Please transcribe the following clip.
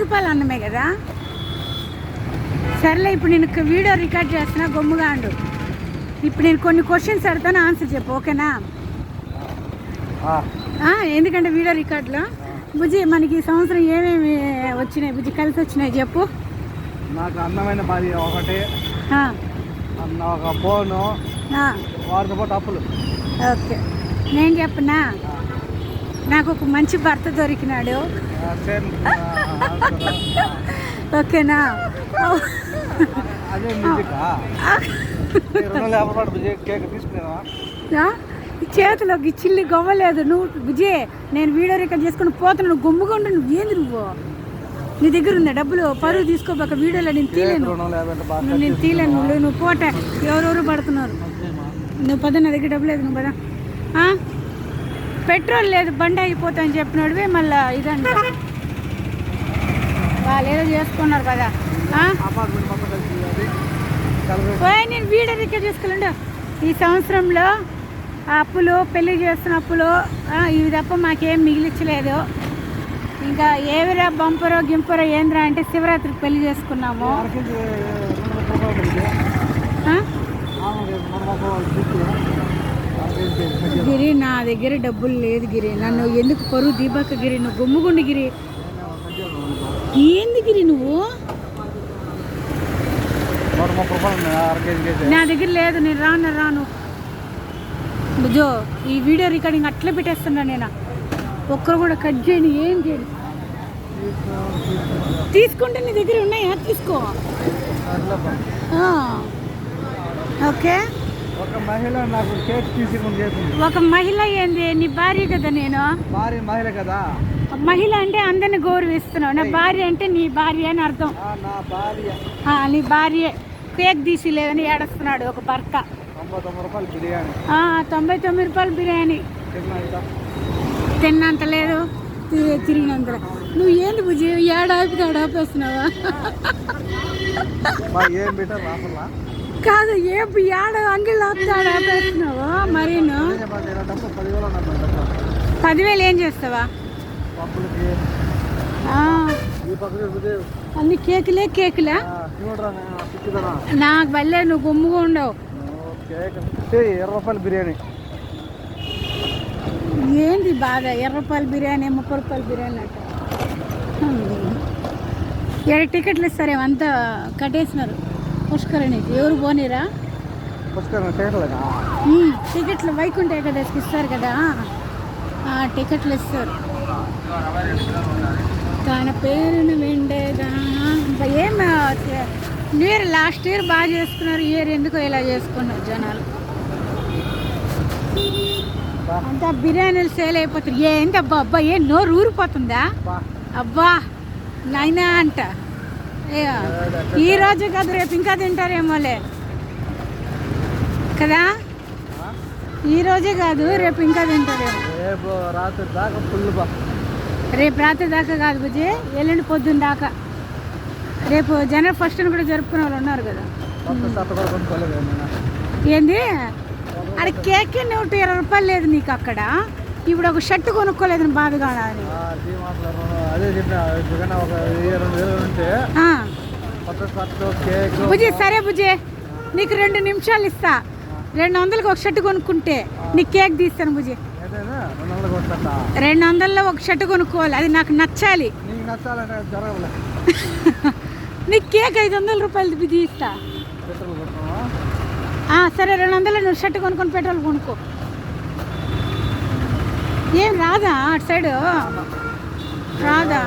రూపాయలు అన్నమే కదా. సర్లే, ఇప్పుడు నేను వీడియో రికార్డ్ చేస్తున్నా, గమ్ముగా అండు. ఇప్పుడు నేను కొన్ని క్వశ్చన్స్ అడుగుతాను, ఆన్సర్ చెప్పు, ఓకేనా? ఎందుకంటే వీడియో రికార్డులో బుజ్జి మనకి ఈ సంవత్సరం ఏమేమి వచ్చినాయి బుజ్జి, కలిసి వచ్చినాయి చెప్పు. నాకు అందమైన భార్య ఒకటి, ఒక ఫోను, వారితో పాటు అప్పులు. ఓకే, నేను చెప్పనా? నాకు ఒక మంచి భర్త దొరికినాడు, ఓకేనా? చేతిలోకి చిల్లి గొవ్వలేదు. నువ్వు విజయ్, నేను వీడియో రికార్డ్ చేసుకుని పోతున్నాను, గమ్ముగా ఉండు. నువ్వు ఏంది నువ్వు? నీ దగ్గర ఉందా డబ్బులు? పరువు తీసుకోబాక, వీడియోలో నేను తీలేను, నువ్వు పోట. ఎవరెవరు పడుతున్నారు? నువ్వు పద, నా దగ్గర డబ్బులు లేదు, నువ్వు పద. పెట్రోల్ లేదు, బండి అయిపోతా అని చెప్పినాడువే, మళ్ళీ ఇదండి వాళ్ళు ఏదో చేసుకున్నారు కదా. నేను వీడియో రికార్డ్ చేసుకోలేండు. ఈ సంవత్సరంలో అప్పులు, పెళ్లి చేస్తున్న అప్పులు ఇవి తప్ప మాకేం మిగిలించలేదు. ఇంకా ఏవిరా బంపరో గింపరో ఏంద్రా అంటే శివరాత్రికి పెళ్లి చేసుకున్నాము. గిరి, నా దగ్గర డబ్బులు లేదు గిరి, నన్ను ఎందుకు పరువు దీపక గిరి, నువ్వు గుమ్ముగుండి గిరి. ఏంది గిరి నువ్వు? నా దగ్గర లేదు, నేను రాను బుజ్జో. ఈ వీడియో రికార్డింగ్ అట్లా పెట్టేస్తున్నా నేను, ఒక్కరు కూడా కట్ చేయని, ఏం చేయను. తీసుకుంటే నీ దగ్గర ఉన్నాయా? తీసుకో. ఓకే, ఒక మహిళ ఏంది? నీ భార్య కదా. నేను మహిళ అంటే అందరిని గౌరవిస్తున్నావు, నా భార్య అంటే నీ భార్య అని అర్థం. నీ భార్య కేక్ తీసి లేదని ఏడుస్తున్నాడు ఒక భర్త. 99 రూపాయలు బిర్యానీ తిన్నంత లేదు, తిరిగినంత. నువ్వు ఏంటి బుజ్జి, ఆపేస్తున్నావా? కాదు, ఏడ అంగిళ్ళు ఆపేస్తున్నావా? మరీను 10,000 ఏం చేస్తావా? అన్ని కేకులే. నాకు వల్లే, నువ్వు గుమ్ముగా ఉండవు. 20 రూపాయలు బిర్యానీ ఏంది బాధ? 20 రూపాయల బిర్యానీ, 30 రూపాయల బిర్యానీ అంట. 7 టికెట్లు ఇస్తారు, అంతా కట్టేసినారు పుష్కరణికి. ఎవరు పోనీరా? టికెట్లు వైకుంఠ ఏకాదశికి ఇస్తారు కదా, టికెట్లు ఇస్తారు. తన పేరును విండేదా. ఏం న్యూ ఇయర్ లాస్ట్ ఇయర్ బాగా చేసుకున్నారు, ఇయర్ ఎందుకో ఇలా చేసుకున్నారు జనాలు. అంతా బిర్యానీలు సేల్ అయిపోతారు. ఏంటి అబ్బా ఏం నోరు ఊరిపోతుందా? అబ్బా నైనా అంట. ఈ రోజు కాదు, రేపు ఇంకా తింటారేమోలే కదా. ఈ రోజే కాదు, రేపు ఇంకా తింటారేమో. రేపు రాత్రి దాకా కాదు బుజ్జి, ఎల్లుండి పొద్దున్న దాకా. రేపు జనవరి 1 కూడా జరుపుకునే వాళ్ళు ఉన్నారు కదా. ఏంది అక్కడ కేక్ 120 రూపాయలు లేదు నీకు అక్కడ. ఇప్పుడు ఒక షర్ట్ కొనుక్కోలేదు బాధగా అని. బుజ్జి సరే బుజ్జి, నీకు 2 నిమిషాలు ఇస్తా. 200కి ఒక షర్ట్ కొనుక్కుంటే నీకు కేక్ తీస్తాను బుజ్జి. 200లో ఒక షర్ట్ కొనుక్కోవాలి, అది నాకు నచ్చాలి. నీకు కేక్ 500 రూపాయలు తీస్తా. సరే, 200లో నువ్వు షర్ట్ కొనుక్కొని పెట్రోల్ కొనుక్కో. ఏం రాదా అటు సైడు? రాదా?